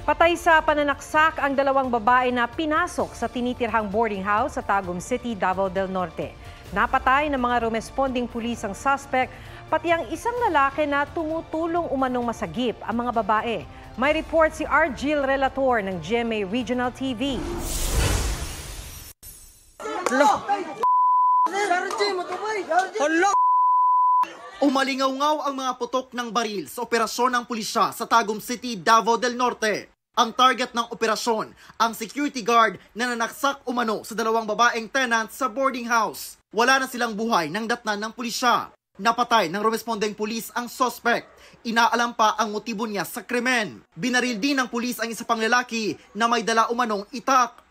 Patay sa pananaksak ang dalawang babae na pinasok sa tinitirhang boarding house sa Tagum City, Davao del Norte. Napatay ng mga rumesponding pulis ang suspect, pati ang isang lalaki na tumutulong umanong masagip ang mga babae. May report si Argil Relator ng GMA Regional TV. Umalingaw-ngaw ang mga putok ng baril sa operasyon ng pulisya sa Tagum City, Davao del Norte. Ang target ng operasyon, ang security guard na nanaksak umano sa dalawang babaeng tenant sa boarding house. Wala na silang buhay nang datnan ng pulisya. Napatay ng rumespondeng pulis ang suspect. Inaalam pa ang motibo niya sa krimen. Binaril din ng pulis ang isa pang lalaki na may dala umanong itak.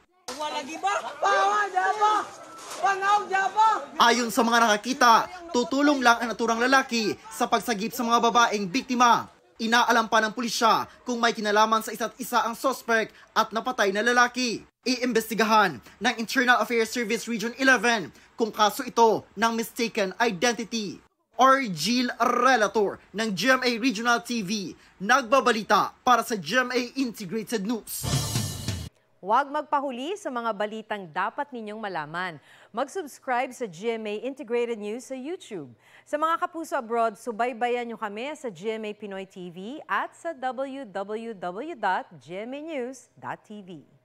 Ayon sa mga nakakita, tutulong lang ang naturang lalaki sa pagsagip sa mga babaeng biktima. Inaalam pa ng pulisya kung may kinalaman sa isa't isa ang suspect at napatay na lalaki. Iimbestigahan ng Internal Affairs Service Region 11 kung kaso ito ng mistaken identity. Argil Relator ng GMA Regional TV, nagbabalita para sa GMA Integrated News. Huwag magpahuli sa mga balitang dapat ninyong malaman. Mag-subscribe sa GMA Integrated News sa YouTube. Sa mga kapuso abroad, subaybayan nyo kami sa GMA Pinoy TV at sa www.gmanews.tv.